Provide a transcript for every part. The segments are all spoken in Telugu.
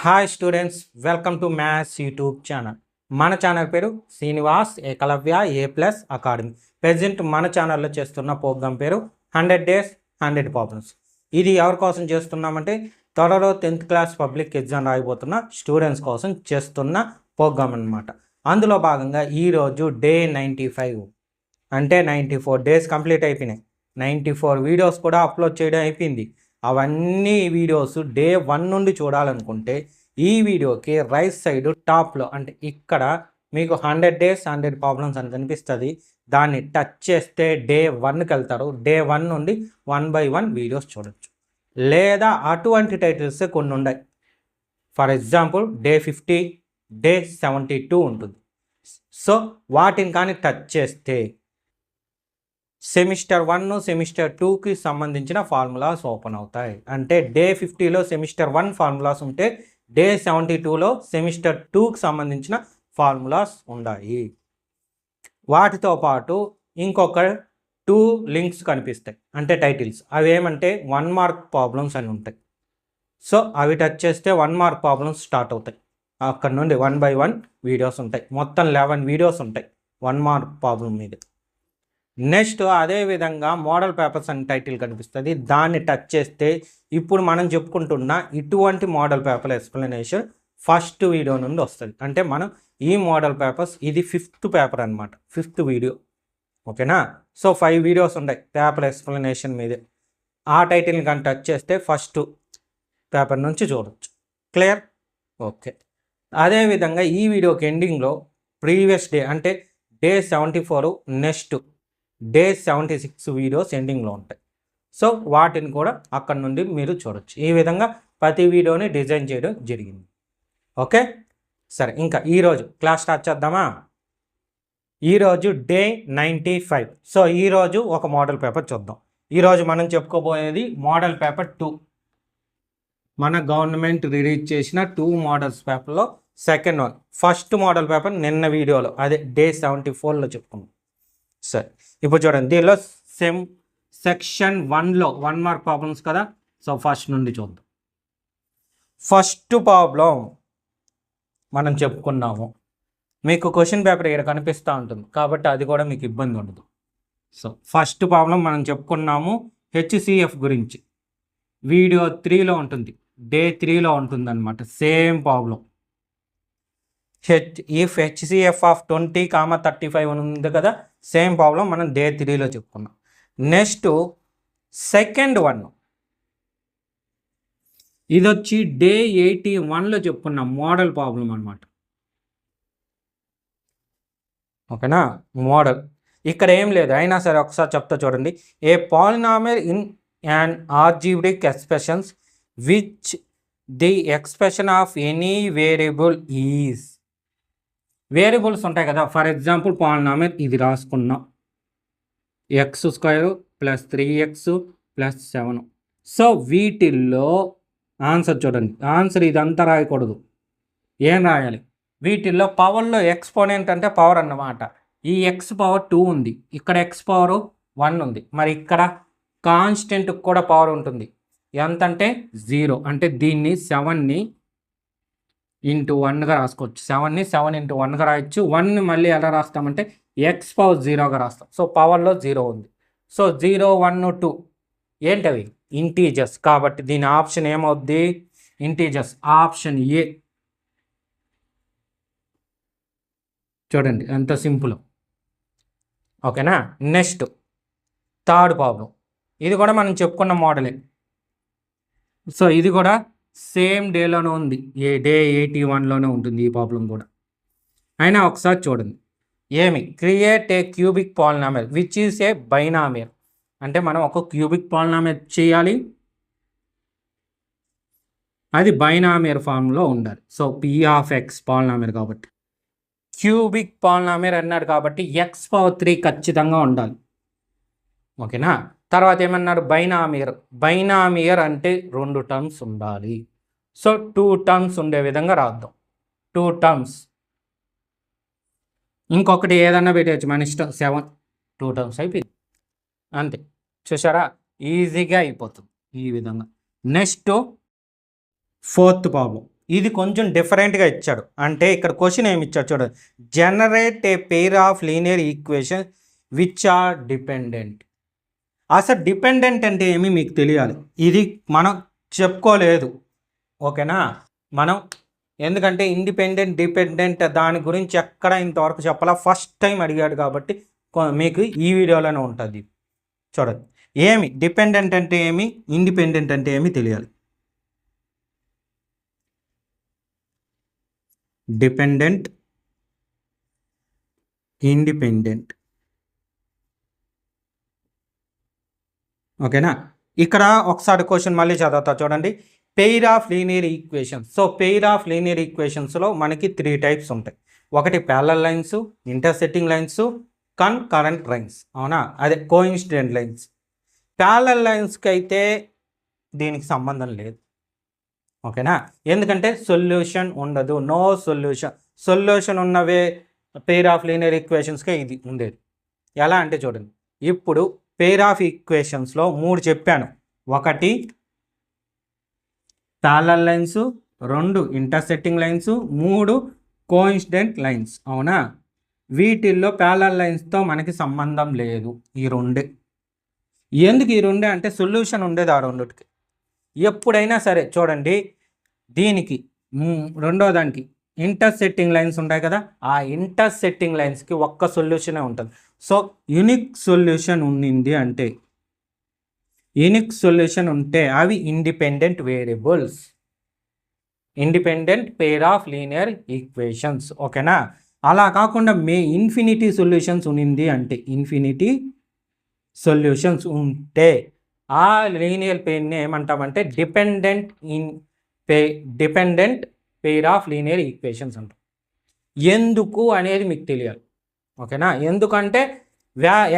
Hi students, welcome to maths YouTube channel. మన ఛానల్ పేరు Srinivas Ekalavya A+ academy. Present మన ఛానల్లో చేస్తున్న ప్రోగ్రామ్ పేరు 100 days 100 ప్రాబ్లమ్స్. ఇది ఎవరి కోసం చేస్తున్నామంటే త్వరలో 10th క్లాస్ పబ్లిక్ ఎగ్జామ్ రాయబోతున్న స్టూడెంట్స్ కోసం చేస్తున్న ప్రోగ్రామ్ అన్నమాట. అందులో భాగంగా ఈరోజు డే 95 అంటే 94 days కంప్లీట్ అయిపోయినాయి. 94 వీడియోస్ కూడా అప్లోడ్ చేయడం అయిపోయింది. అవన్నీ వీడియోస్ డే 1 నుండి చూడాలనుకుంటే ఈ వీడియోకి రైట్ సైడ్ టాప్లో అంటే ఇక్కడ మీకు 100 days 100 ప్రాబ్లమ్స్ అని కనిపిస్తుంది. దాన్ని టచ్ చేస్తే డే 1కి వెళ్తారు. డే 1 నుండి 1 by 1 వీడియోస్ చూడొచ్చు. లేదా అటువంటి టైటిల్స్ కొన్ని ఉన్నాయి. ఫర్ ఎగ్జాంపుల్ డే 50, డే 72 ఉంటుంది. సో వాటిని కానీ టచ్ చేస్తే సెమిస్టర్ 1, సెమిస్టర్ 2కి సంబంధించిన ఫార్ములాస్ ఓపెన్ అవుతాయి. అంటే డే 50లో సెమిస్టర్ 1 ఫార్ములాస్ ఉంటే డే 72లో సెమిస్టర్ 2కి సంబంధించిన ఫార్ములాస్ ఉన్నాయి. వాటితో పాటు ఇంకొక 2 లింక్స్ కనిపిస్తాయి అంటే టైటిల్స్. అవి ఏమంటే 1 mark ప్రాబ్లమ్స్ అని ఉంటాయి. సో అవి టచ్ చేస్తే 1 mark ప్రాబ్లమ్స్ స్టార్ట్ అవుతాయి. అక్కడ నుండి 1 by 1 వీడియోస్ ఉంటాయి. మొత్తం 11 వీడియోస్ ఉంటాయి 1 mark ప్రాబ్లం మీద. నెక్స్ట్ అదేవిధంగా మోడల్ పేపర్స్ అని టైటిల్ కనిపిస్తుంది. దాన్ని టచ్ చేస్తే ఇప్పుడు మనం చెప్పుకుంటున్న ఇటువంటి model paper explanation first video నుండి వస్తుంది. అంటే మనం ఈ మోడల్ పేపర్స్ ఇది 5th పేపర్ అనమాట, 5th వీడియో. ఓకేనా? సో 5 వీడియోస్ ఉంటాయి పేపర్ ఎక్స్ప్లెనేషన్ మీదే. ఆ టైటిల్ని కానీ టచ్ చేస్తే ఫస్ట్ పేపర్ నుంచి చూడవచ్చు. క్లియర్? ఓకే. అదేవిధంగా ఈ వీడియోకి ఎండింగ్లో ప్రీవియస్ డే అంటే డే 74 నెక్స్ట్ డే 76 వీడియోస్ ఎండింగ్లో ఉంటాయి. సో వాటిని కూడా అక్కడ నుండి మీరు చూడొచ్చు. ఈ విధంగా ప్రతి వీడియోని డిజైన్ చేయడం జరిగింది. ఓకే, సరే. ఇంకా ఈరోజు క్లాస్ స్టార్ట్ చేద్దామా? ఈరోజు డే 95. సో ఈరోజు ఒక మోడల్ పేపర్ చూద్దాం. ఈరోజు మనం చెప్పుకోబోయేది మోడల్ పేపర్ 2. మన గవర్నమెంట్ రిలీజ్ చేసిన 2 మోడల్స్ పేపర్లో second one. First model paper నిన్న వీడియోలో అదే డే 74లో చెప్పుకున్నాం. సరే, ఇప్పుడు చూడండి. దీనిలో సెక్షన్ 1లో 1 mark ప్రాబ్లమ్స్ కదా. సో ఫస్ట్ నుండి చూద్దాం. ఫస్ట్ ప్రాబ్లం మనం చెప్పుకున్నాము. మీకు క్వశ్చన్ పేపర్ ఇక్కడ కనిపిస్తూ ఉంటుంది కాబట్టి అది కూడా మీకు ఇబ్బంది ఉండదు. సో ఫస్ట్ ప్రాబ్లం మనం చెప్పుకున్నాము HCF గురించి. వీడియో 3లో ఉంటుంది, డే 3లో ఉంటుంది అనమాట. Same problem. If HCF of 20, 35 అని ఉంది కదా. సేమ్ ప్రాబ్లం మనం డే 3లో చెప్పుకున్నాం. నెక్స్ట్ సెకండ్ వన్, ఇది వచ్చి డే 81లో చెప్పుకున్నాం. మోడల్ ప్రాబ్లం అనమాట. ఓకేనా? మోడల్ ఇక్కడ ఏం లేదు, అయినా సరే ఒకసారి చెప్తా చూడండి. ఏ polynomial in and algebraic expressions which the expression of any variable is. Variables ఉంటాయి కదా. ఫర్ ఎగ్జాంపుల్ పాలినామియల్ ఇది రాసుకున్నాం, x² + 3x + 7. సో వీటిల్లో ఆన్సర్ చూడండి. ఆన్సర్ ఇదంతా రాయకూడదు. ఏం రాయాలి? వీటిల్లో పవర్లో ఎక్స్పోనెంట్ అంటే పవర్ అన్నమాట. ఈ x పవర్ 2 ఉంది, ఇక్కడ x పవర్ 1 ఉంది. మరి ఇక్కడ కాన్స్టెంట్కి కూడా పవర్ ఉంటుంది. ఎంత అంటే 0. అంటే దీన్ని 7ని ఇంటూ 1గా రాసుకోవచ్చు. 7ని 7 ఇంటూ 1గా రాయొచ్చు. 1ని మళ్ళీ ఎలా రాస్తామంటే x పవర్ 0గా రాస్తాం. సో పవర్లో 0 ఉంది. సో 0, 1, 2 ఏంటవి? ఇంటీజర్స్. కాబట్టి దీని ఆప్షన్ ఏమవుద్ది? ఇంటీజర్స్. Option A. చూడండి ఎంత సింపుల్. ఓకేనా? Next third problem. ఇది కూడా మనం చెప్పుకున్న మోడలే. సో ఇది కూడా సేమ్ డేలోనే ఉంది, డే 81లోనే ఉంటుంది ఈ ప్రాబ్లం కూడా. అయినా ఒకసారి చూడండి. ఏమి? Create a cubic polynomial which is a binomial. అంటే మనం ఒక క్యూబిక్ పాలినామియల్ చేయాలి, అది బైనామియల్ ఫార్మ్లో ఉండాలి. సో P(x) పాలినామియల్ కాబట్టి క్యూబిక్ పాలినామియల్ అన్నాడు కాబట్టి x పవర్ 3 ఖచ్చితంగా ఉండాలి. ఓకేనా? తర్వాత ఏమన్నారు? బైనామియర్. బైనామియర్ అంటే 2 టర్మ్స్ ఉండాలి. సో 2 టర్మ్స్ ఉండే విధంగా రాద్దాం. 2 టర్మ్స్. ఇంకొకటి ఏదన్నా పెట్టవచ్చు మన ఇష్టం. 7 2 టర్మ్స్ అయిపోయింది అంతే. చూసారా? ఈజీగా అయిపోతుంది ఈ విధంగా. Next fourth problem. ఇది కొంచెం డిఫరెంట్గా ఇచ్చాడు. అంటే ఇక్కడ క్వశ్చన్ ఏమి ఇచ్చాడు చూడండి, generate a pair of linear equation which are dependent. అసలు డిపెండెంట్ అంటే ఏమి మీకు తెలియాలి, ఇది మనం చెప్పుకోలేదు. ఓకేనా, మనం ఎందుకంటే ఇండిపెండెంట్ డిపెండెంట్ దాని గురించి ఎక్కడ ఇంతవరకు చెప్పాలా, ఫస్ట్ టైం అడిగాడు కాబట్టి మీకు ఈ వీడియోలోనే ఉంటుంది. చూడండి, ఏమి డిపెండెంట్ అంటే ఏమి, ఇండిపెండెంట్ అంటే ఏమి తెలియాలి. Dependent, independent. ఓకేనా, ఇక్కడ ఒకసారి క్వశ్చన్ మళ్ళీ చదువుతా చూడండి. Pair of linear equations. So pair of linear ఈక్వేషన్స్లో మనకి 3 టైప్స్ ఉంటాయి. ఒకటి parallel lines, intersecting lines, current lines. అవునా, అదే కోఇన్సిడెంట్ లైన్స్. ప్యారలల్ లైన్స్కి అయితే దీనికి సంబంధం లేదు. ఓకేనా, ఎందుకంటే సొల్యూషన్ ఉండదు, నో సొల్యూషన్. సొల్యూషన్ ఉన్నవే పెయిర్ ఆఫ్ లీనియర్ ఈక్వేషన్స్కే ఇది ఉండేది. ఎలా అంటే చూడండి, ఇప్పుడు పెయిర్ ఆఫ్ ఈక్వేషన్స్లో 3 చెప్పాను. ఒకటి parallel lines, 2 intersecting lines, 3 coincident lines. అవునా, వీటిల్లో ప్యారలల్ లైన్స్తో మనకి సంబంధం లేదు. ఈ 2. ఎందుకు ఈ 2 అంటే సొల్యూషన్ ఉండేది ఆ 2కి. ఎప్పుడైనా సరే చూడండి, దీనికి రెండో దానికి ఇంటర్సెక్టింగ్ లైన్స్ ఉంటాయి కదా, ఆ ఇంటర్సెక్టింగ్ లైన్స్కి ఒక్క సొల్యూషనే ఉంటుంది. సో యూనిక్ సొల్యూషన్ ఉండింది అంటే, యూనిక్ సొల్యూషన్ ఉంటే అవి independent variables, independent pair of linear equations. ఓకేనా, అలా కాకుండా ఇన్ఫినిటీ సొల్యూషన్స్ ఉన్నింది అంటే, ఇన్ఫినిటీ సొల్యూషన్స్ ఉంటే ఆ లీనియర్ పెయిర్ని ఏమంటామంటే dependent pair of linear equations అంటాం. ఎందుకు అనేది మీకు తెలియాలి. ఓకేనా, ఎందుకంటే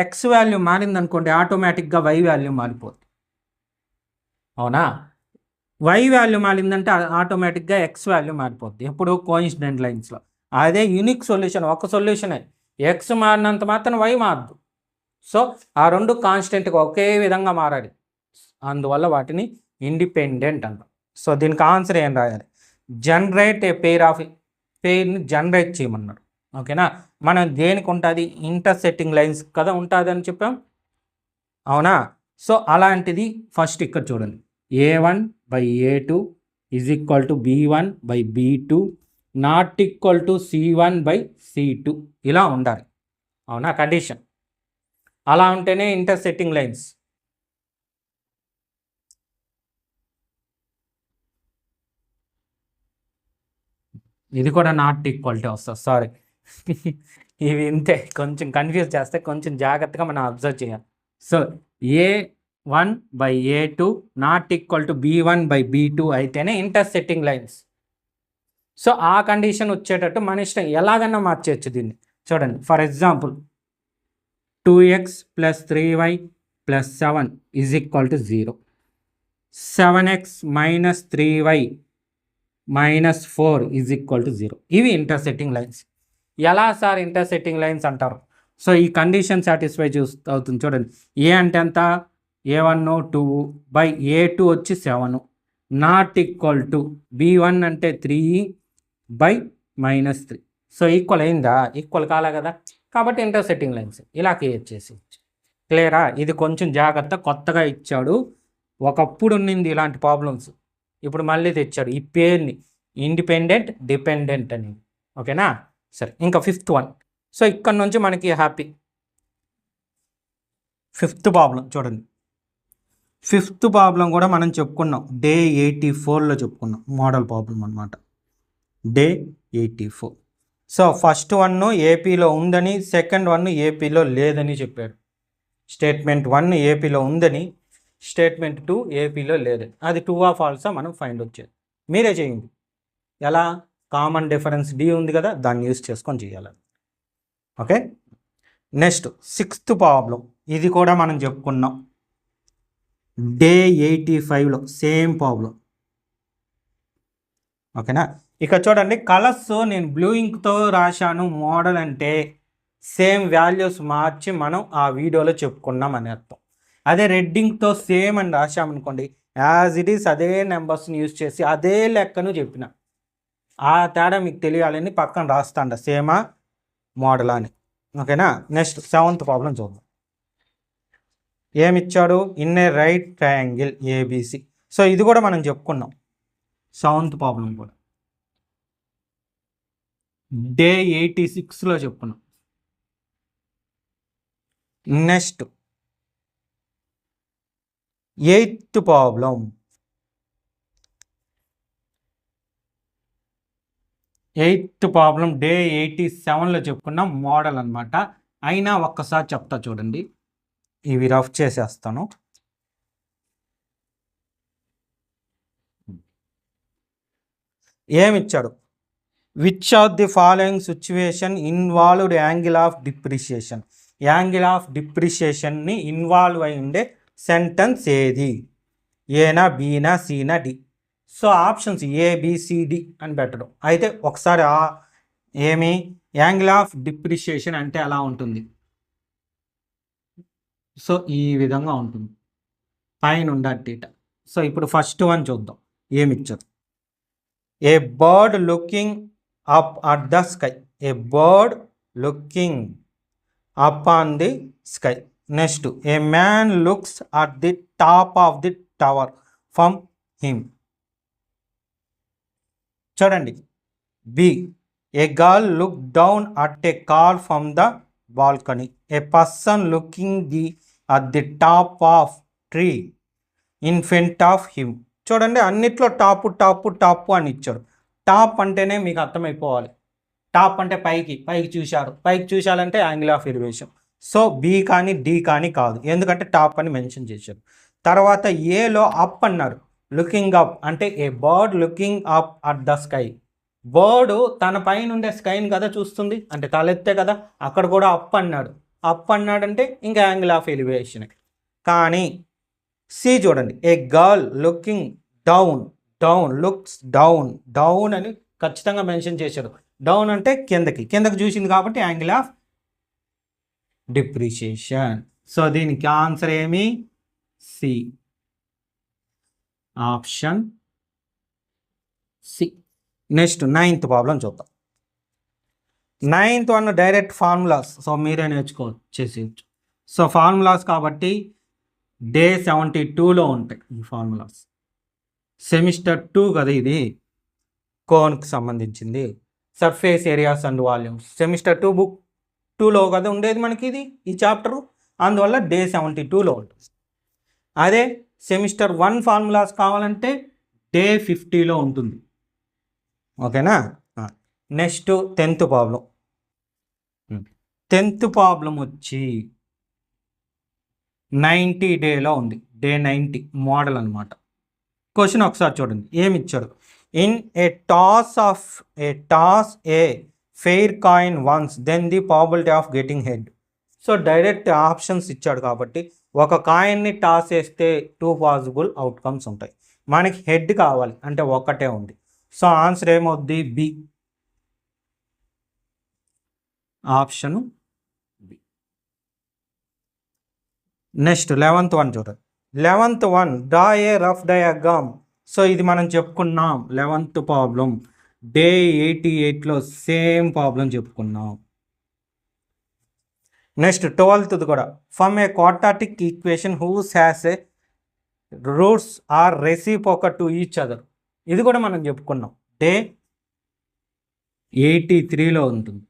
ఎక్స్ వాల్యూ మారిందనుకోండి, ఆటోమేటిక్గా వై వాల్యూ మారిపోతుంది. అవునా, వై వాల్యూ మారిందంటే ఆటోమేటిక్గా ఎక్స్ వాల్యూ మారిపోద్ది ఎప్పుడు కోఇన్సిడెంట్ లైన్స్లో. అదే యూనిక్ సొల్యూషన్ ఒక సొల్యూషనే, ఎక్స్ మారినంత మాత్రం వై మారదు. సో ఆ 2 కాన్స్టెంట్గా ఒకే విధంగా మారాలి, అందువల్ల వాటిని ఇండిపెండెంట్ అంటాం. సో దీనికి ఆన్సర్ ఏం రాయాలి, జనరేట్ ఏ పెయిర్ని జనరేట్ చేయమన్నాడు. ఓకేనా, మనం దేనికి ఉంటుంది, ఇంటర్సెక్టింగ్ లైన్స్ కదా ఉంటుంది అని చెప్పాం. అవునా, సో అలాంటిది ఫస్ట్ ఇక్కడ చూడండి, A1/A2 is equal to B1/B2 not equal to C1/C2 ఇలా ఉండాలి. అవునా, కండిషన్ అలా ఉంటేనే ఇంటర్సెక్టింగ్ లైన్స్. ఇది కూడా నాట్ ఈక్వాలిటీ వస్తుంది, సారీ. ఇవి ఇంతే, కొంచెం కన్ఫ్యూజ్ చేస్తే కొంచెం జాగ్రత్తగా మనం అబ్జర్వ్ చేయాలి. So A1/A2 not equal to B1/B2 అయితేనే ఇంటర్సెక్టింగ్ లైన్స్. సో ఆ కండిషన్ వచ్చేటట్టు మన ఇష్టం ఎలాగైనా మార్చేయచ్చు దీన్ని. చూడండి, for example 2x + 3y + 7 is equal to 0, 7x - 3y - 4 is equal to 0. ఇవి ఇంటర్సెక్టింగ్ లైన్స్. ఎలా సార్ ఇంటర్సెక్టింగ్ లైన్స్ అంటారు? సో ఈ కండిషన్ సాటిస్ఫై అవుతుంది. చూడండి, ఏ అంటే ఎంత, A1 2/A2 వచ్చి 7 నాట్ ఈక్వల్ టు B1 అంటే 3/-3. సో ఈక్వల్ అయిందా, ఈక్వల్ కాలే కదా, కాబట్టి ఇంటర్సెక్టింగ్ లైన్స్ ఇలా క్రియేట్ చేసి. క్లియరా, ఇది కొంచెం జాగ్రత్త, కొత్తగా ఇచ్చాడు. ఒకప్పుడు ఉన్నింది ఇలాంటి ప్రాబ్లమ్స్, ఇప్పుడు మళ్ళీ తెచ్చాడు ఈ పేరుని ఇండిపెండెంట్ డిపెండెంట్ అని. ఓకేనా, సరే ఇంకా 5th వన్. సో ఇక్కడ నుంచి మనకి హ్యాపీ. 5th ప్రాబ్లం చూడండి, 5th ప్రాబ్లం కూడా మనం చెప్పుకున్నాం, డే 84లో చెప్పుకున్నాం, మోడల్ ప్రాబ్లం అనమాట, డే 84. సో ఫస్ట్ వన్ ఏపీలో ఉందని, సెకండ్ వన్ ఏపీలో లేదని చెప్పాడు. స్టేట్మెంట్ 1 ఏపీలో ఉందని, స్టేట్మెంట్ 2 ఏపీలో లేదని. అది ట్రూ ఆర్ ఫాల్సా మనం ఫైండ్ వచ్చేది. మీరే చేయండి. ఎలా, కామన్ డిఫరెన్స్ డి ఉంది కదా, దాన్ని యూజ్ చేసుకొని చేయాలి. Okay, next 6th problem. ఇది కూడా మనం చెప్పుకున్నాం, డే 85లో సేమ్ ప్రాబ్లం. ఓకేనా, ఇక చూడండి, కలర్స్ నేను బ్లూ ఇంక్తో రాశాను. మోడల్ అంటే సేమ్ వాల్యూస్ మార్చి మనం ఆ వీడియోలో చెప్పుకున్నాం అని అర్థం. అదే రెడ్ ఇంక్తో సేమ్ అని రాశామనుకోండి, యాజ్ ఇట్ ఈస్ అదే నెంబర్స్ని యూజ్ చేసి అదే లెక్కను చెప్పిన. ఆ తేడా మీకు తెలియాలని పక్కన రాస్తాండ సేమా మోడల్ అని. ఓకేనా. నెక్స్ట్ 7th ప్రాబ్లం చూద్దాం. ఏమిచ్చాడు? In a right triangle A B C. So ఇది కూడా మనం చెప్పుకున్నాం 7th ప్రాబ్లం కూడా డే 86లో చెప్పుకున్నాం. Next 8th problem. 8th problem day 87లో చెప్పుకున్నాం మోడల్ అనమాట. అయినా ఒక్కసారి చెప్తా చూడండి, ఇవి రఫ్ చేసేస్తాను. ఏమిచ్చాడు? Which of the following situation involved angle of depreciation. Angle of డిప్రిషియేషన్ని ఇన్వాల్వ్ అయి ఉండే సెంటెన్స్ ఏది? ఏనా, బీనా, సీనా, డి. సో ఆప్షన్స్ ఏబిసిడి అని పెట్టడం. అయితే ఒకసారి ఏమి యాంగిల్ ఆఫ్ డిప్రిషియేషన్ అంటే ఎలా ఉంటుంది? సో ఈ విధంగా ఉంటుంది, పైన ఉండేట. సో ఇప్పుడు ఫస్ట్ వన్ చూద్దాం. ఏమిచ్చారు? A bird looking up at the sky. A bird looking up on the sky. Next a man looks at the top of the tower from him. చూడండి. B a girl look down at a car from the balcony. A person looking at the top of tree in front of him. చూడండి, అన్నిట్లో టాపు టాపు టాపు అని ఇచ్చాడు. టాప్ అంటేనే మీకు అర్థమైపోవాలి. టాప్ అంటే పైకి పైకి చూశారు, పైకి చూశారంటే angle of elevation. So B కానీ డి కానీ కాదు, ఎందుకంటే టాప్ అని మెన్షన్ చేశారు. తర్వాత ఏలో అప్ అన్నారు. లుకింగ్ అప్ అంటే ఏ bird looking up at the sky. Bird తన పైన ఉండే స్కైని కదా చూస్తుంది, అంటే తలెత్తే కదా. అక్కడ కూడా అప్ అన్నాడు. అప్ అన్నాడంటే ఇంకా యాంగిల్ ఆఫ్ ఎలివేషన్. కానీ సి చూడండి, a girl looking down. Down looks down. Down అని ఖచ్చితంగా మెన్షన్ చేశాడు. డౌన్ అంటే కిందకి కిందకి చూసింది కాబట్టి యాంగిల్ ఆఫ్ డిప్రిషియేషన్. సో దీనికి ఆన్సర్ ఏమి? C, option C. Next 9th problem చూద్దాం. 9th one direct formulas. So మీరే నేర్చుకోవచ్చు. సో ఫార్ములాస్ కాబట్టి డే 72లో ఉంటాయి ఈ ఫార్ములాస్. సెమిస్టర్ 2 కదా ఇది, కోన్కి సంబంధించింది. Surface areas and volumes. Semester 2 book 2లో కదా ఉండేది మనకి ఇది ఈ చాప్టరు, అందువల్ల డే 72లో ఉంటుంది. అదే సెమిస్టర్ 1 ఫార్ములాస్ కావాలంటే డే 50లో ఉంటుంది. ఓకేనా. Next 10th problem. 10th problem వచ్చి 90 డేలో ఉంది. డే 90 మోడల్ అనమాట. క్వశ్చన్ ఒకసారి చూడండి. ఏమి ఇచ్చాడు? In a toss a fair coin once then the probability of getting head. So direct options ఇచ్చాడు కాబట్టి ఒక కాయిన్ని టాస్ వేస్తే 2 పాసిబుల్ అవుట్కమ్స్ ఉంటాయి. మనకి హెడ్ కావాలి అంటే ఒకటే ఉంది. సో ఆన్సర్ ఏమవుద్ది? B, option B. Next 11th one చూడండి. 11th one draw a rough diagram. So ఇది మనం చెప్పుకున్నాం 11th ప్రాబ్లం డే 88లో సేమ్ ప్రాబ్లం చెప్పుకున్నాం. నెక్స్ట్ 12th కూడా from a quadratic equation whose has a roots are reciprocal to each other. ఇది కూడా మనం చెప్పుకున్నాం డే 83లో ఉంటుంది.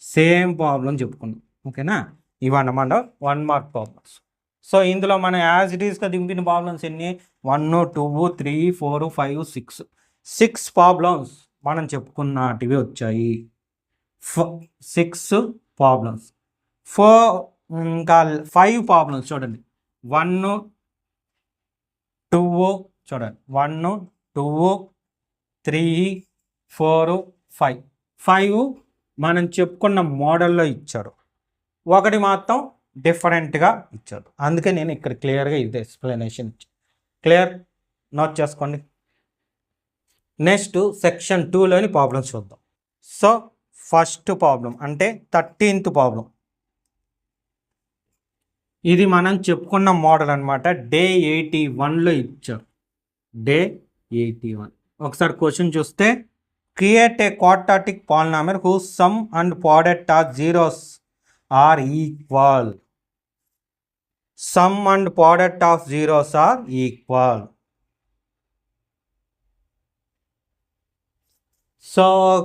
సేమ్ ప్రాబ్లం చెప్పుకున్నాం. ఓకేనా. ఇవన్నమాట 1 మార్క్ ప్రాబ్లమ్స్. సో ఇందులో మనం యాజ్ ఇట్ ఈస్గా దింపిన ప్రాబ్లమ్స్ ఎన్ని? 1, 2, 3, 4, 5, 6. 6 ప్రాబ్లమ్స్ మనం చెప్పుకున్నటివి వచ్చాయి. 6 ప్రాబ్లమ్స్. ఇంకా 5 ప్రాబ్లమ్స్ చూడండి. 1, 2 చూడండి. 1, 2, 3, 4, 5. 5 మనం చెప్పుకున్న మోడల్లో ఇచ్చాడు, ఒకటి మాత్రం డిఫరెంట్గా ఇచ్చాడు. అందుకే నేను ఇక్కడ క్లియర్గా ఇది ఎక్స్ప్లెనేషన్ ఇచ్చాను. క్లియర్, నోట్ చేసుకోండి. నెక్స్ట్ సెక్షన్ 2లోని ప్రాబ్లమ్స్ చూద్దాం. సో ఫస్ట్ ప్రాబ్లం అంటే 13th ప్రాబ్లం. ఇది మనం చెప్పుకున్న మోడల్ అనమాట. డే 81లో ఇచ్చారు. డే 81. ఒకసారి క్వశ్చన్ చూస్తే create a quadratic polynomial whose sum and product of zeros are equal. Sum and product of zeros are equal. So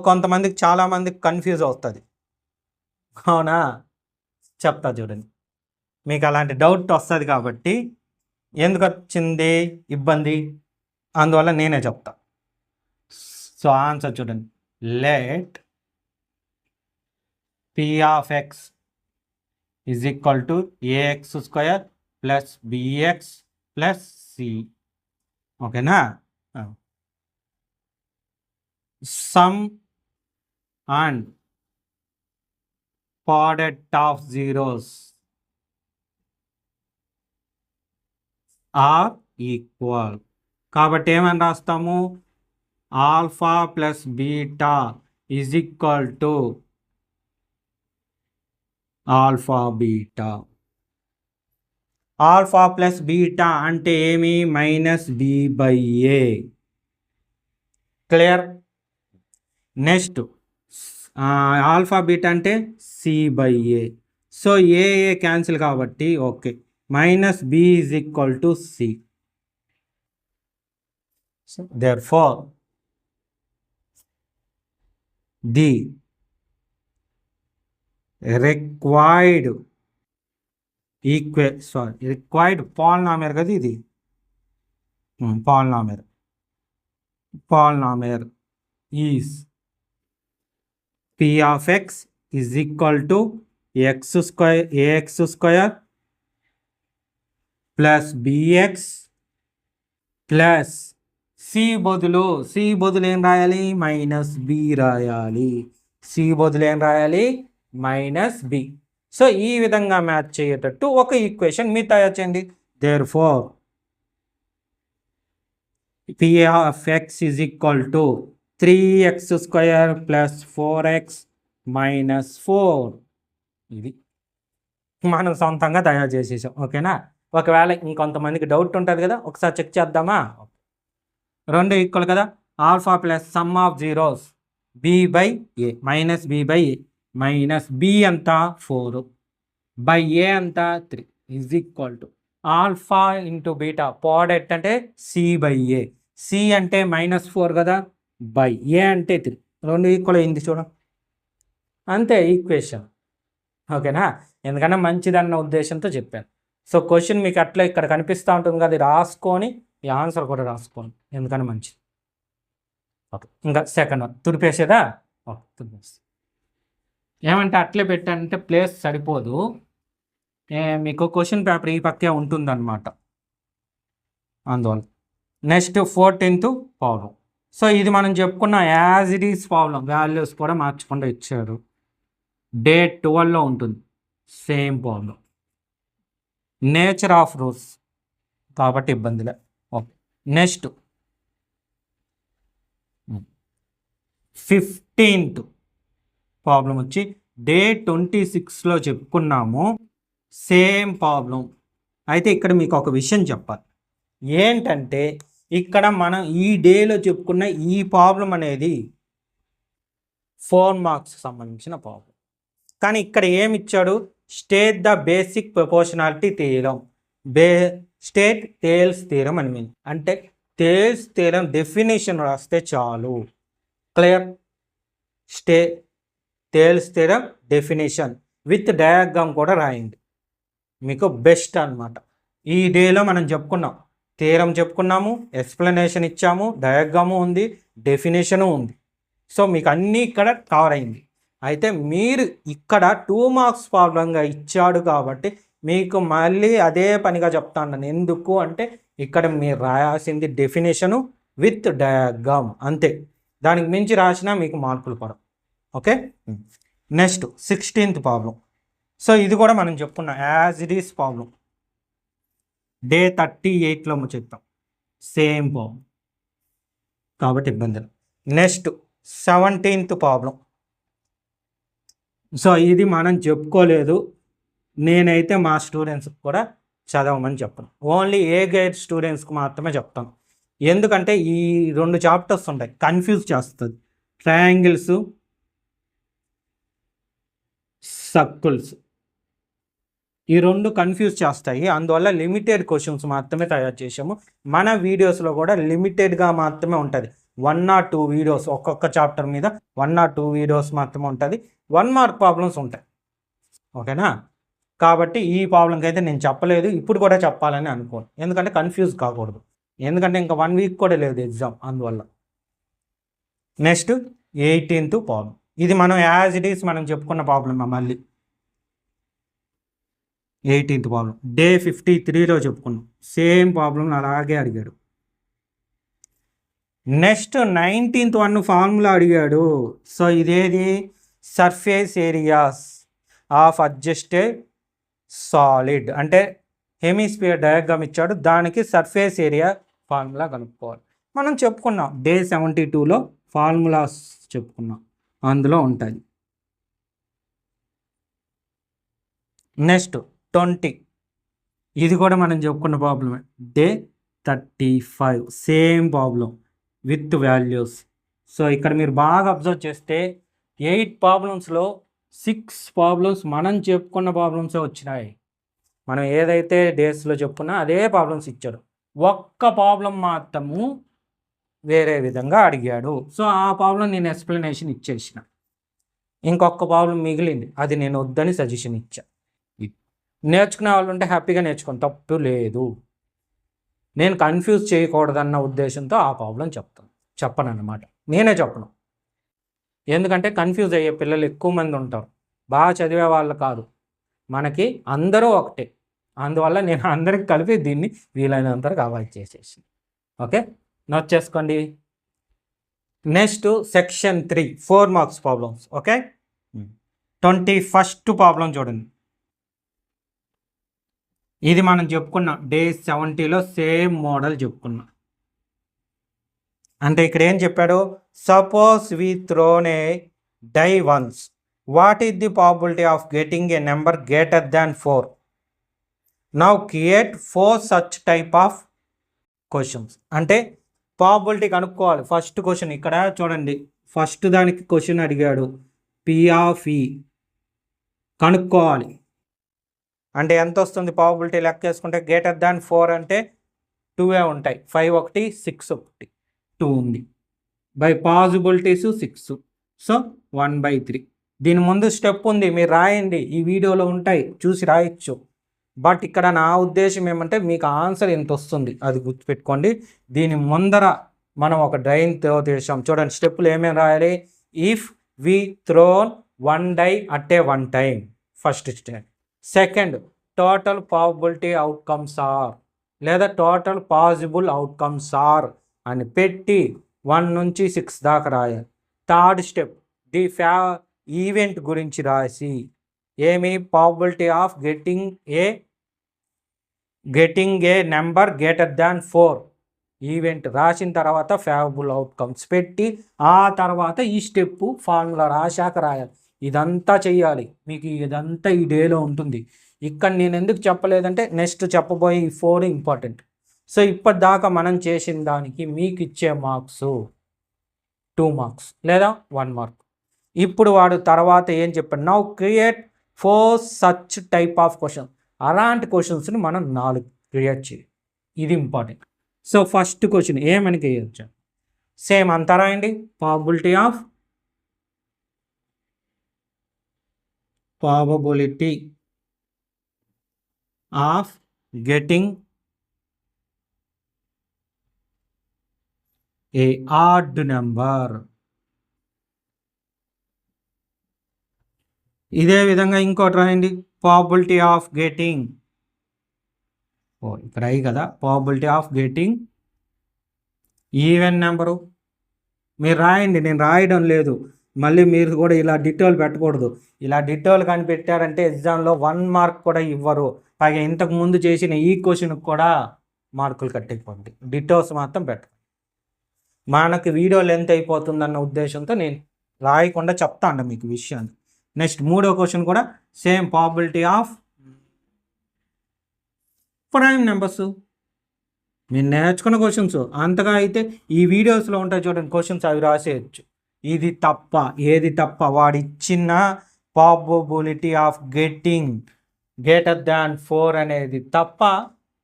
కొంతమందికి చాలామందికి కన్ఫ్యూజ్ అవుతుంది, అవునా? చెప్తా చూడండి, మీకు అలాంటి డౌట్ వస్తుంది కాబట్టి ఎందుకు వచ్చింది ఇబ్బంది, అందువల్ల నేనే చెప్తా. సో ఆన్సర్ చూడండి, let P of X is equal to A X square plus B X plus C. ఓకేనా? Sum and product of zeros are equal. కాబట్టి ఏమని రాస్తాము, alpha plus beta is equal to alpha beta. Alpha plus beta అంటే ఏమి, minus B by A. Clear? Next alpha beta అంటే C by A. So A cancel కాబట్టి okay, minus B is equal to C. Therefore, the required polynomial కదా ఇది, polynomial is p of x is equal to x square ax square plus bx plus C బదులు ఏం రాయాలి, మైనస్ బి రాయాలి. సి బదులు ఏం రాయాలి, మైనస్ బి. సో ఈ విధంగా మ్యాచ్ అయ్యేటట్టు ఒక ఈక్వేషన్ మీరు తయారు చేయండి. Therefore P of X is equal to 3x square plus 4x minus 4. ఇది మనం సొంతంగా తయారు చేసేసాం. ఓకేనా? ఒకవేళ ఇంకొంతమందికి డౌట్ ఉంటుంది కదా, ఒకసారి చెక్ చేద్దామా? రెండు ఈక్వల్ కదా, alpha plus sum of zeros B by A minus B by A minus B అంతా 4 బై ఏ అంతా 3 is equal to alpha into beta product అంటే సి బై ఏ. సి అంటే -4 కదా, బై ఏ అంటే 3. రెండు ఈక్వల్ అయింది చూడండి, అంతే ఈక్వేషన్. ఓకేనా? ఎందుకంటే మంచిదన్న ఉద్దేశంతో చెప్పాను. సో క్వశ్చన్ మీకు అట్లా ఇక్కడ కనిపిస్తూ ఉంటుంది కదా, రాసుకొని ఈ ఆన్సర్ కూడా రాసుకోండి, ఎందుకని మంచిది. ఓకే, ఇంకా సెకండ్ వన్ తుడిపేసేదా? ఓకే, తుడిపేసి ఏమంటే అట్లే పెట్టానంటే ప్లేస్ సరిపోదు, మీకు క్వశ్చన్ పేపర్ ఈ పక్కే ఉంటుందన్నమాట, అందువల్ల. Next 14th problem. సో ఇది మనం చెప్పుకున్న as it is problem, values కూడా మార్చకుండా ఇచ్చారు. డే 12లో ఉంటుంది same problem. Nature of rules కాబట్టి ఇబ్బందిలే. ఓకే, నెక్స్ట్ 15th ప్రాబ్లం వచ్చి డే 26లో చెప్పుకున్నాము సేమ్ ప్రాబ్లం. అయితే ఇక్కడ మీకు ఒక విషయం చెప్పాలి, ఏంటంటే ఇక్కడ మనం ఈ డేలో చెప్పుకున్న ఈ ప్రాబ్లం అనేది 4 మార్క్స్ సంబంధించిన ప్రాబ్లం. కానీ ఇక్కడ ఏమి ఇచ్చాడు, state the basic proportionality theorem, state Thales theorem అని మీన్. అంటే థేల్స్ థియరం డెఫినేషన్ రాస్తే చాలు. Clear? Thales theorem definition with diagram కూడా రాయండి, మీకు బెస్ట్ అన్నమాట. ఈ డేలో మనం చెప్పుకున్నాం, థియరం చెప్పుకున్నాము, ఎక్స్ప్లెనేషన్ ఇచ్చాము, డయాగ్రాము ఉంది, డెఫినేషను ఉంది. సో మీకు అన్నీ ఇక్కడ కవర్ అయింది. అయితే మీరు ఇక్కడ 2 మార్క్స్ ప్రాబ్లంగా ఇచ్చాడు కాబట్టి మీకు మళ్ళీ అదే పనిగా చెప్తాను. ఎందుకు అంటే ఇక్కడ మీరు రాయాల్సింది డెఫినేషను విత్ డయాగ్రామ్ అంతే, దానికి మించి రాసినా మీకు మార్కులు పడవు. Okay, next 16th problem. So ఇది కూడా మనం చెప్పుకున్నాం as it is problem, day 38లో చెప్తాం సేమ్ ప్రాబ్లం కాబట్టి ఇబ్బంది. Next 17th problem. సో ఇది మనం చెప్పుకోలేదు, నేనైతే మా స్టూడెంట్స్కి కూడా చదవమని చెప్పను, ఓన్లీ ఏ గ్రేడ్ స్టూడెంట్స్కి మాత్రమే చెప్తాను. ఎందుకంటే ఈ 2 చాప్టర్స్ ఉంటాయి, కన్ఫ్యూజ్ చేస్తుంది. ట్రయాంగిల్స్, సర్కిల్స్, ఈ 2 కన్ఫ్యూజ్ చేస్తాయి. అందువల్ల లిమిటెడ్ క్వశ్చన్స్ మాత్రమే తయారు చేసాము. మన వీడియోస్లో కూడా లిమిటెడ్గా మాత్రమే ఉంటుంది. 1 or 2 వీడియోస్, ఒక్కొక్క చాప్టర్ మీద 1 or 2 వీడియోస్ మాత్రమే ఉంటుంది. 1 మార్క్ ప్రాబ్లమ్స్ ఉంటాయి. ఓకేనా? కాబట్టి ఈ ప్రాబ్లంకి అయితే నేను చెప్పలేదు, ఇప్పుడు కూడా చెప్పాలని అనుకోను, ఎందుకంటే కన్ఫ్యూజ్ కాకూడదు. ఎందుకంటే ఇంకా 1 వీక్ కూడా లేదు ఎగ్జామ్, అందువల్ల. Next 18th problem. ఇది మనం యాజ్ ఇట్ ఈస్ మనం చెప్పుకున్న ప్రాబ్లం. మళ్ళీ 18th ప్రాబ్లం డే 53లో చెప్పుకున్నాం. సేమ్ ప్రాబ్లం అలాగే అడిగాడు. నెక్స్ట్ 19th వన్ ఫార్ములా అడిగాడు. సో ఇదేది? Surface areas of adjusted solid, అంటే హెమిస్ఫియర్ డయాగ్రామ్ ఇచ్చాడు, దానికి సర్ఫేస్ ఏరియా ఫార్ములా కనుక్కోవాలి. మనం చెప్పుకున్నాం డే 72లో ఫార్ములాస్ చెప్పుకున్నాం, అందులో ఉంటుంది. నెక్స్ట్ 20, ఇది కూడా మనం చెప్పుకున్న ప్రాబ్లమే. Day 35 same problem with values. So ఇక్కడ మీరు బాగా అబ్జర్వ్ చేస్తే 8 ప్రాబ్లమ్స్లో 6 ప్రాబ్లమ్స్ మనం చెప్పుకున్న ప్రాబ్లమ్సే వచ్చినాయి. మనం ఏదైతే డేస్లో చెప్పుకున్నా అదే ప్రాబ్లమ్స్ ఇచ్చాడు. ఒక్క ప్రాబ్లం మాత్రము వేరే విధంగా అడిగాడు. సో ఆ ప్రాబ్లం నేను ఎక్స్ప్లెనేషన్ ఇచ్చేసిన. ఇంకొక ప్రాబ్లం మిగిలింది, అది నేను వద్దని సజెషన్ ఇచ్చా. నేర్చుకునే వాళ్ళు ఉంటే హ్యాపీగా నేర్చుకోండి, తప్పు లేదు. నేను కన్ఫ్యూజ్ చేయకూడదన్న ఉద్దేశంతో ఆ ప్రాబ్లం చెప్పను అన్నమాట. నేనే చెప్పను, ఎందుకంటే కన్ఫ్యూజ్ అయ్యే పిల్లలు ఎక్కువ మంది ఉంటారు, బాగా చదివే వాళ్ళు కాదు. మనకి అందరూ ఒకటే, అందువల్ల నేను అందరికి కలిపి దీన్ని వీలైనంతవరకు అవాయిడ్ చేసేసి. ఓకే, నోట్ చేసుకోండి. Next section 3 4 marks problems. Okay, 21st problem చూడండి. ఇది మనం చెప్పుకున్నాం డే 70లో సేమ్ మోడల్ చెప్పుకున్నాం. అంటే ఇక్కడ ఏం చెప్పాడు? Suppose we thrown a die once, what is the probability of getting a number greater than 4? Now create 4 such type of questions. అంటే ప్రాబిలిటీ కనుక్కోవాలి. ఫస్ట్ క్వశ్చన్ ఇక్కడ చూడండి, ఫస్ట్ దానికి క్వశ్చన్ అడిగాడు, పి ఆఫ్ ఈ కనుక్కోవాలి. అంటే ఎంత వస్తుంది ప్రాబిలిటీ లెక్క వేసుకుంటే? గ్రేటర్ దాన్ 4 అంటే 2 ఉంటాయి, 5 ఒకటి 6 ఒకటి 2 ఉంది, బై పాసిబిలిటీస్ 6, సో 1/3. దీని ముందు స్టెప్ ఉంది, మీరు రాయండి, ఈ వీడియోలో ఉంటాయి, చూసి రాయొచ్చు. బట్ ఇక్కడ నా ఉద్దేశం ఏమంటే మీకు ఆన్సర్ ఎంత వస్తుంది అది గుర్తుపెట్టుకోండి. దీని ముందర మనం ఒక డ్రైన్ త్రో చేసాం చూడండి. స్టెప్పులు ఏమేమి రాయాలి? If we thrown 1 die at a 1 time, first step. Second, total probability outcomes are, లేదా టోటల్ పాసిబుల్ అవుట్కమ్స్ ఆర్ అని పెట్టి 1 నుంచి 6 దాకా రాయాలి. థర్డ్ స్టెప్, ది ఈవెంట్ గురించి రాసి ఏమి? Probability of getting a number greater than 4 event రాసిన తర్వాత ఫేవరబుల్ అవుట్కమ్స్ పెట్టి ఆ తర్వాత ఈ స్టెప్ ఫార్ములా రాశాక రాయాలి. ఇదంతా చెయ్యాలి, మీకు ఇదంతా ఈ డేలో ఉంటుంది. ఇక్కడ నేను ఎందుకు చెప్పలేదంటే నెక్స్ట్ చెప్పబోయే ఈ 4 ఇంపార్టెంట్. సో ఇప్పటిదాకా మనం చేసిన దానికి మీకు ఇచ్చే మార్క్స్ 2 మార్క్స్ లేదా 1 మార్క్. ఇప్పుడు వాడు తర్వాత ఏం చెప్పాడు? Now create 4 such type of question. అలాంటి క్వశ్చన్స్ని మనం 4 క్రియేట్ చేయాలి, ఇది ఇంపార్టెంట్. సో ఫస్ట్ క్వశ్చన్ ఏమని చేయొచ్చు? సేమ్ అంతా రాయండి. Probability of getting A odd number. ఇదే విధంగా ఇంకోటి రాయండి, ప్రాబిలిటీ ఆఫ్ గెటింగ్, ఇక్కడ అయ్యి కదా, probability of getting even number. మీరు రాయండి, నేను రాయడం లేదు. మళ్ళీ మీరు కూడా ఇలా డిటోల్ పెట్టకూడదు. ఇలా డిటోల్ కానీ పెట్టారంటే ఎగ్జామ్లో 1 మార్క్ కూడా ఇవ్వరు. పైగా ఇంతకు ముందు చేసిన ఈ క్వశ్చన్కి కూడా మార్కులు కట్టేపోద్ది. డిటోల్స్ మాత్రం పెట్టండి. మనకు వీడియో లెంత్ అయిపోతుందన్న ఉద్దేశంతో నేను రాయకుండా చెప్తాను మీకు విషయాన్ని. నెక్స్ట్ 3వ క్వశ్చన్ కూడా same, probability of prime numbers. మీరు నేర్చుకున్న క్వశ్చన్స్ అంతగా అయితే ఈ వీడియోస్లో ఉంటాయి చూడండి క్వశ్చన్స్, అవి రాసేయచ్చు. ఇది తప్ప, ఏది తప్ప, వాడు ఇచ్చిన probability of getting greater than 4 అనేది తప్ప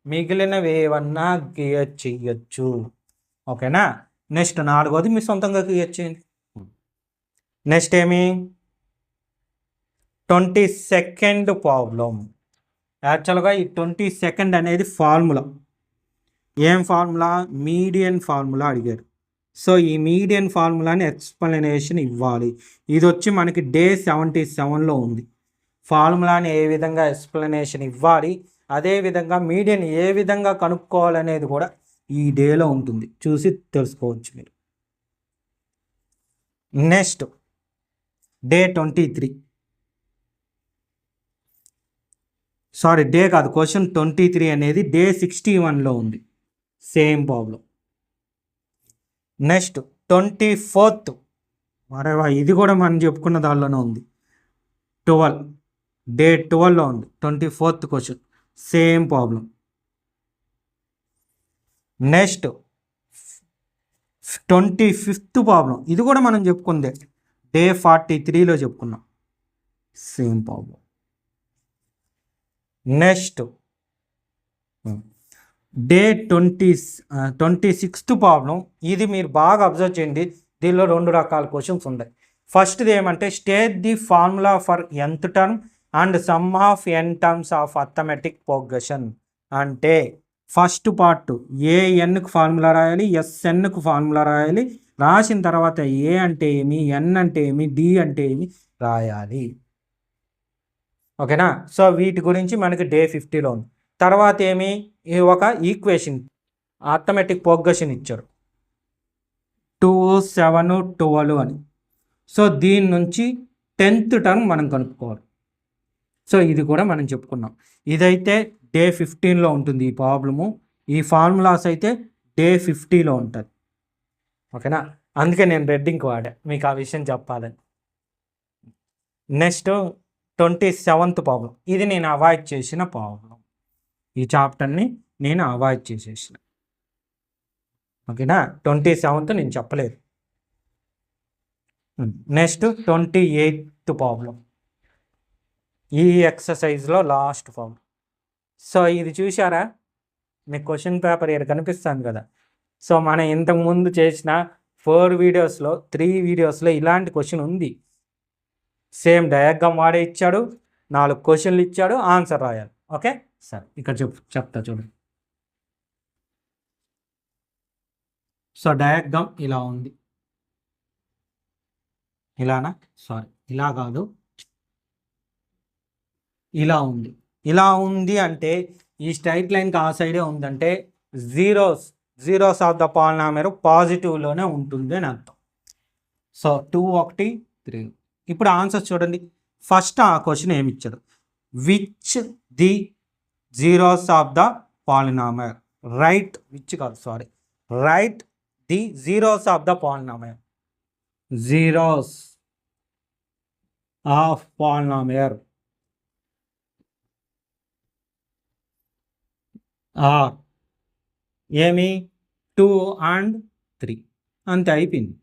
మిగిలినవి ఏవన్నా క్రియేట్ చెయ్యొచ్చు. ఓకేనా. నెక్స్ట్ 4వది మీ సొంతంగా క్రియేట్ చేయండి. నెక్స్ట్ ఏమి 22nd ప్రాబ్లం. యాక్చువల్గా ఈ 22nd అనేది ఫార్ములా. ఏం ఫార్ములా? మీడియన్ ఫార్ములా అడిగారు. సో ఈ మీడియన్ ఫార్ములాని ఎక్స్ప్లెనేషన్ ఇవ్వాలి. ఇది వచ్చి మనకి డే 77లో ఉంది. ఫార్ములాని ఏ విధంగా ఎక్స్ప్లెనేషన్ ఇవ్వాలి, అదేవిధంగా మీడియన్ ఏ విధంగా కనుక్కోవాలనేది కూడా ఈ డేలో ఉంటుంది, చూసి తెలుసుకోవచ్చు మీరు. నెక్స్ట్ డే 23, సారీ డే కాదు, క్వశ్చన్ 23 అనేది డే 61లో ఉంది, సేమ్ ప్రాబ్లం. నెక్స్ట్ 24th, మరేవా ఇది కూడా మనం చెప్పుకున్న దానిలోనే ఉంది. 12, డే 12లో ఉంది 24th question, same problem. Next 25th problem, ఇది కూడా మనం చెప్పుకుందే, డే 43లో చెప్పుకున్నాం, same problem. Next day 26th problem, ఇది మీరు బాగా అబ్జర్వ్ చేయండి. దీనిలో 2 రకాల క్వశ్చన్స్ ఉన్నాయి. ఫస్ట్ది ఏమంటే state the formula for nth term and some of n terms of arithmetic progression. అంటే ఫస్ట్ పార్ట్ ఏఎన్కు ఫార్ములా రాయాలి, ఎస్ఎన్కు ఫార్ములా రాయాలి, రాసిన తర్వాత ఏ అంటే ఏమి, ఎన్ అంటే ఏమి, డి అంటే ఏమి రాయాలి. ఓకేనా. సో వీటి గురించి మనకి డే 50లో ఉంది. తర్వాత ఏమి, ఒక ఈక్వేషన్ అర్థమెటిక్ ప్రోగ్రెషన్ ఇచ్చారు 2, 7, 12 అని. సో దీని నుంచి 10th టర్మ్ మనం కనుక్కోవాలి. సో ఇది కూడా మనం చెప్పుకున్నాం. ఇదైతే డే 15లో ఉంటుంది ఈ ప్రాబ్లము. ఈ ఫార్ములాస్ అయితే డే 50లో ఉంటుంది. ఓకేనా. అందుకే నేను రెడ్డింగ్కి వాడా, మీకు ఆ విషయం చెప్పాలని. నెక్స్ట్ 27th ప్రాబ్లం, ఇది నేను అవాయిడ్ చేసిన ప్రాబ్లం. ఈ చాప్టర్ని నేను అవాయిడ్ చేసేసిన. ఓకేనా. 27th నేను చెప్పలేదు. నెక్స్ట్ 28th ప్రాబ్లం, ఈ ఎక్సర్సైజ్లో లాస్ట్ ప్రాబ్లం. సో ఇది చూసారా, మీకు క్వశ్చన్ పేపర్ ఇక్కడ కనిపిస్తుంది కదా. సో మనం ఇంతకుముందు చేసిన 4 వీడియోస్లో 3 వీడియోస్లో ఇలాంటి క్వశ్చన్ ఉంది. సేమ్ డయాగ్రామ్ వాడే ఇచ్చాడు, 4 క్వశ్చన్లు ఇచ్చాడు, ఆన్సర్ రాయాలి. ఓకే సరే, ఇక్కడ చెప్తా చూడండి. సో డయాగ్రామ్ ఇలా ఉంది, ఇలానా, సారీ ఇలా కాదు, ఇలా ఉంది. ఇలా ఉంది అంటే ఈ స్ట్రైట్ లైన్కి ఆ సైడే ఉందంటే జీరోస్ ఆఫ్ ద పాలినామియల్ పాజిటివ్లోనే ఉంటుంది అని అర్థం. సో 2, 1, 3. ఇప్పుడు ఆన్సర్స్ చూడండి. ఫస్ట్ ఆ క్వశ్చన్ ఏమి ఇచ్చాడు, which the zeros of the polynomial, right which కాదు sorry, right the zeros of the polynomial, zeros of polynomial are ఏమి 2 and 3, అంతే అయిపోయింది.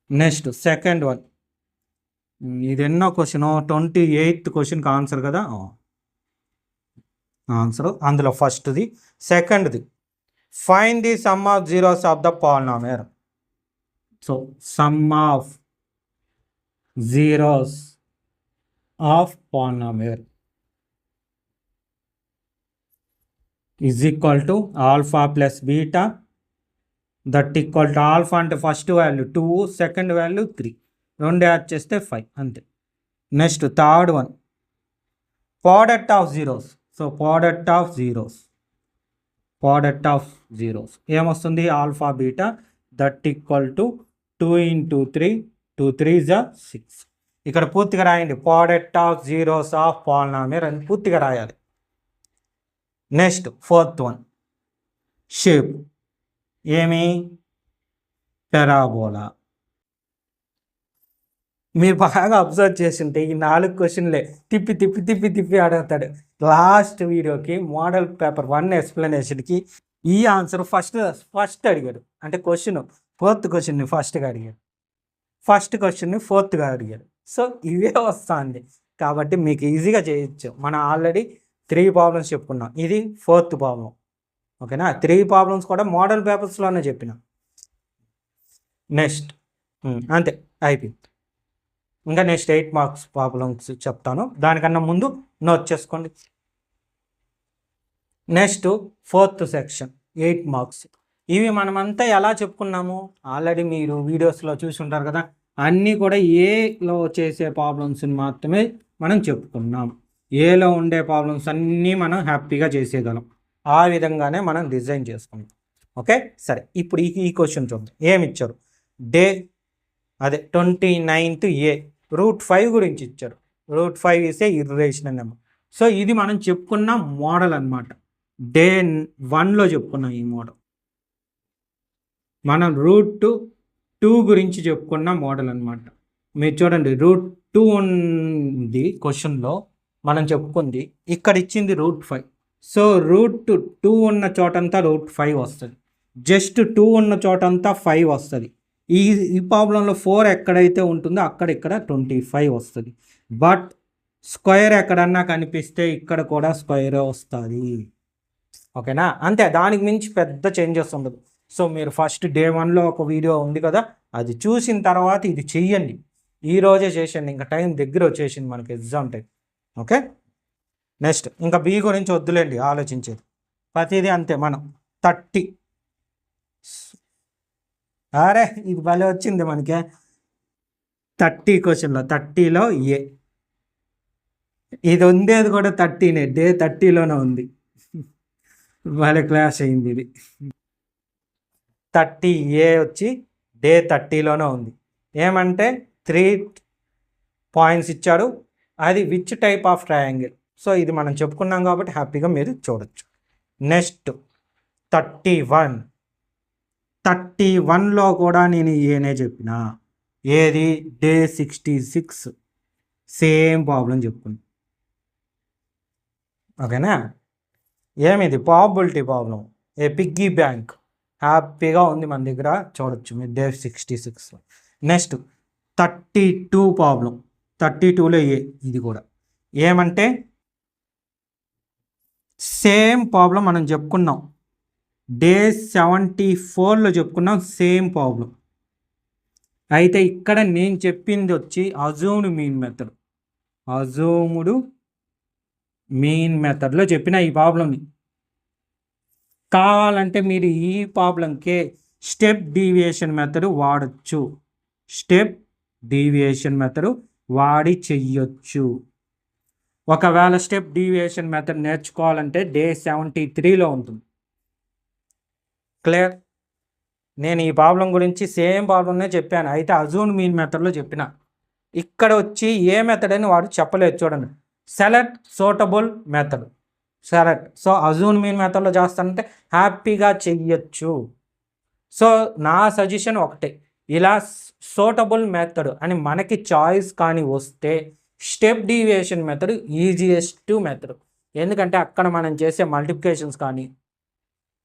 నెక్స్ట్ సెకండ్ వన్, ఇది ఎన్నో క్వశ్చన్, 28th క్వశ్చన్కి ఆన్సర్ కదా, ఆన్సర్ అందులో ఫస్ట్ది. సెకండ్ది, find the sum of zeros of the polynomial. So sum of zeros of polynomial is equal to alpha plus beta, that equal to alpha అంటే first value 2, second value 3, 2 add చేస్తే 5, అంతే. Next third one, product of zeros. So product of zeros ఏమొస్తుంది, alpha beta, that equal to 2 into 3, 2 3s 6. ఇక్కడ పూర్తిగా రాయండి, product of zeros of polynomial అని పూర్తిగా రాయాలి. నెక్స్ట్ ఫోర్త్ వన్, షేప్ ఏమి, పెరాబోలా. మీరు బాగా అబ్జర్వ్ చేస్తుంటే ఈ 4 క్వశ్చన్లే తిప్పి తిప్పి తిప్పి తిప్పి అడుగుతాడు. లాస్ట్ వీడియోకి మోడల్ పేపర్ 1 ఎక్స్ప్లెనేషన్కి ఈ ఆన్సర్ ఫస్ట్ అడిగాడు. అంటే ఫోర్త్ క్వశ్చన్ని ఫస్ట్గా అడిగాడు, ఫస్ట్ క్వశ్చన్ని ఫోర్త్గా అడిగాడు. సో ఇవే వస్తుంది కాబట్టి మీకు ఈజీగా చేయొచ్చు. మనం ఆల్రెడీ 3 ప్రాబ్లమ్స్ చెప్పుకున్నాం, ఇది 4th ప్రాబ్లం. ఓకేనా, 3 ప్రాబ్లమ్స్ కూడా మోడల్ పేపర్స్లోనే చెప్పిన. నెక్స్ట్ అంతే అయిపోయింది. ఇంకా నెక్స్ట్ 8 మార్క్స్ ప్రాబ్లమ్స్ చెప్తాను, దానికన్నా ముందు నోట్ చేసుకోండి. Next 4th section 8 marks. ఇవి మనమంతా ఎలా చెప్పుకున్నాము ఆల్రెడీ మీరు వీడియోస్లో చూసి ఉంటారు కదా. అన్నీ కూడా ఏలో చేసే ప్రాబ్లమ్స్ని మాత్రమే మనం చెప్పుకున్నాం. ఏలో ఉండే ప్రాబ్లమ్స్ అన్నీ మనం హ్యాపీగా చేసేయగలం. ఆ విధంగానే మనం డిజైన్ చేసుకుంటాం. ఓకే, సరే. ఇప్పుడు ఈ క్వశ్చన్ చూద్దాం. ఏమి ఇచ్చారు? డే 29th A √5 గురించి ఇచ్చారు. √5 ఇస్తే ఇర్రేషనల్ నెంబర్. సో ఇది మనం చెప్పుకున్న మోడల్ అనమాట. డే 1లో చెప్పుకున్నాం ఈ మోడల్. మనం √2 గురించి చెప్పుకున్న మోడల్ అనమాట. మీరు చూడండి, √2 ఉంది క్వశ్చన్లో, మనం చెప్పుకుంది. ఇక్కడ ఇచ్చింది √5. సో √2 ఉన్న చోటంతా √5 వస్తుంది, జస్ట్ 2 ఉన్న చోటంతా 5 వస్తుంది. ఈ ప్రాబ్లంలో 4 ఎక్కడైతే ఉంటుందో ఇక్కడ 25 వస్తుంది. బట్ స్క్వేర్ ఎక్కడన్నా కనిపిస్తే ఇక్కడ కూడా స్క్వేరే వస్తుంది. ఓకేనా, అంతే, దానికి మించి పెద్ద చేంజెస్ ఉండదు. సో మీరు ఫస్ట్ డే 1లో ఒక వీడియో ఉంది కదా, అది చూసిన తర్వాత ఇది చెయ్యండి. ఈరోజే చేసేయండి, ఇంకా టైం దగ్గర వచ్చేసింది మనకి ఎగ్జామ్ టైం. ఓకే, నెక్స్ట్ ఇంకా బి గురించి వద్దులేండి ఆలోచించేది, ప్రతిదీ అంతే. మనం 30, అరే ఇది భలే వచ్చింది మనకి. 30 క్వశ్చన్లో 30లో ఏ, ఇది ఉండేది కూడా 30నే, డే 30లోనే ఉంది. భలే క్లాస్ అయింది ఇది. 30A వచ్చి డే 30లోనే ఉంది. ఏమంటే 3 పాయింట్స్ ఇచ్చాడు, అది which type of triangle. So ఇది మనం చెప్పుకున్నాం కాబట్టి హ్యాపీగా మీరు చూడొచ్చు. నెక్స్ట్ 31లో కూడా నేను ఏనే చెప్పిన, ఏది డే 66 సేమ్ ప్రాబ్లం చెప్పుకున్నాను. ఓకేనా, ఏమిది ప్రాబబిలిటీ ప్రాబ్లం, ఏ పిగ్గీ బ్యాంక్ హ్యాపీగా ఉంది మన దగ్గర, చూడొచ్చు మీరు డే 66లో. నెక్స్ట్ 32 ప్రాబ్లం, 32లో ఇది కూడా ఏమంటే సేమ్ ప్రాబ్లం మనం చెప్పుకున్నాం, డే 74లో చెప్పుకున్నాం సేమ్ ప్రాబ్లం. అయితే ఇక్కడ నేను చెప్పింది వచ్చి అజూమ్డ్ మీన్ మెథడ్. అజూమ్డ్ మీన్ మెథడ్లో చెప్పిన ఈ ప్రాబ్లంని. కావాలంటే మీరు ఈ ప్రాబ్లంకే స్టెప్ డీవియేషన్ మెథడ్ వాడచ్చు, స్టెప్ డీవియేషన్ మెథడ్ వాడి చెయ్యొచ్చు. ఒకవేళ స్టెప్ డీవియేషన్ మెథడ్ నేర్చుకోవాలంటే డే 73లో ఉంటుంది. క్లియర్, నేను ఈ ప్రాబ్లం గురించి సేమ్ ప్రాబ్లంనే చెప్పాను, అయితే అజూమ్డ్ మీన్ మెథడ్లో చెప్పిన. ఇక్కడ వచ్చి ఏ మెథడ్ అని వాడు చెప్పలేదు. చూడండి, select suitable method, select. So assumed mean మెథడ్లో చేస్తానంటే హ్యాపీగా చెయ్యొచ్చు. సో నా సజెషన్ ఒకటే, ఇలా సూటబుల్ మెథడ్ అని మనకి చాయిస్ కానీ వస్తే step deviation method easiest method. ఎందుకంటే అక్కడ మనం చేసే మల్టిప్లికేషన్స్ కానీ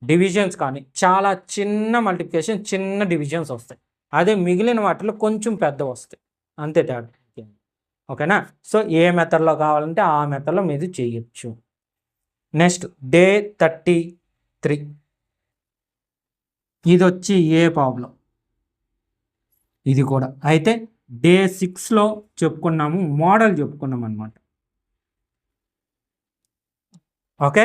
డివిజన్స్ కానీ చాలా చిన్న మల్టిప్లికేషన్, చిన్న డివిజన్స్ వస్తాయి. అదే మిగిలిన వాటిలో కొంచెం పెద్ద వస్తాయి, అంతే తేడా. ఓకేనా, సో ఏ మెథడ్లో కావాలంటే ఆ మెథడ్లో మీరు చేయొచ్చు. నెక్స్ట్ డే 33, ఇది వచ్చి ఏ ప్రాబ్లం, ఇది కూడా. అయితే డే 6లో చెప్పుకున్నాము, మోడల్ చెప్పుకున్నాం అనమాట. ఓకే,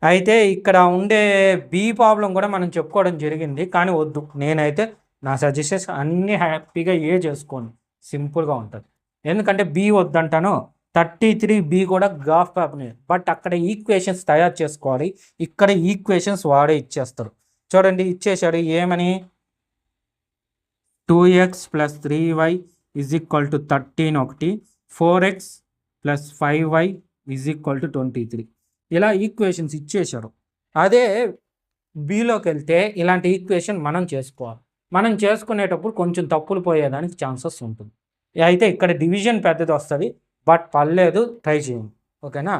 అయితే ఇక్కడ ఉండే బి ప్రాబ్లం కూడా మనం చెప్పుకోవడం జరిగింది, కానీ వద్దు. నేనైతే నా సజెషన్స్ అన్నీ హ్యాపీగా చేసుకోండి, సింపుల్గా ఉంటుంది. ఎందుకంటే బి వద్దంటాను. 33B కూడా గ్రాఫ్ పేపర్, బట్ అక్కడ ఈక్వేషన్స్ తయారు చేసుకోవాలి, ఇక్కడ ఈక్వేషన్స్ వాడే ఇచ్చేస్తారు. చూడండి, ఇచ్చేసాడు ఏమని, 2x + 3y = 13 ఒకటి, 4x + 5y = 23. ఇలా ఈక్వేషన్స్ ఇచ్చేశారు. అదే బిలోకి వెళ్తే ఇలాంటి ఈక్వేషన్ మనం చేసుకోవాలి. మనం చేసుకునేటప్పుడు కొంచెం తప్పులు పోయేదానికి ఛాన్సెస్ ఉంటుంది. అయితే ఇక్కడ డివిజన్ పెద్దది వస్తుంది, బట్ పర్లేదు, ట్రై చేయండి. ఓకేనా?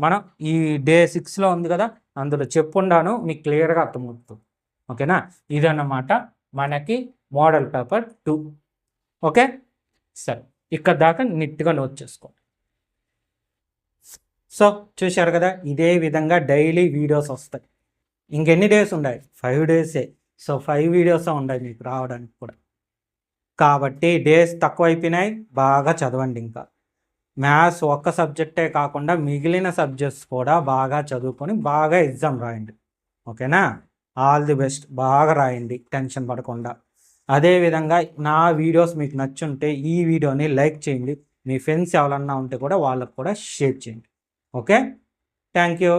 మనం ఈ డే 6లో ఉంది కదా, అందులో చెప్పుండాను, మీకు క్లియర్గా అర్థమవుతుంది. ఓకేనా? ఇదన్నమాట మనకి మోడల్ పేపర్ 2. ఓకే, సరే, ఇక్కడ దాకా నీట్గా నోట్ చేసుకోండి. సో చూశారు కదా, ఇదే విధంగా డైలీ వీడియోస్ వస్తాయి. ఇంకెన్ని డేస్ ఉన్నాయి? 5 డేసే. సో 5 వీడియోస్ ఉన్నాయి మీకు రావడానికి కూడా. కాబట్టి డేస్ తక్కువ అయిపోయినాయి, బాగా చదవండి. ఇంకా మ్యాథ్స్ ఒక్క సబ్జెక్టే కాకుండా మిగిలిన సబ్జెక్ట్స్ కూడా బాగా చదువుకొని బాగా ఎగ్జామ్ రాయండి. ఓకేనా? All the best. బాగా రాయండి, టెన్షన్ పడకుండా. అదేవిధంగా నా వీడియోస్ మీకు నచ్చుంటే ఈ వీడియోని లైక్ చేయండి. మీ ఫ్రెండ్స్ ఎవరన్నా ఉంటే కూడా వాళ్ళకు కూడా షేర్ చేయండి. Okay, thank you.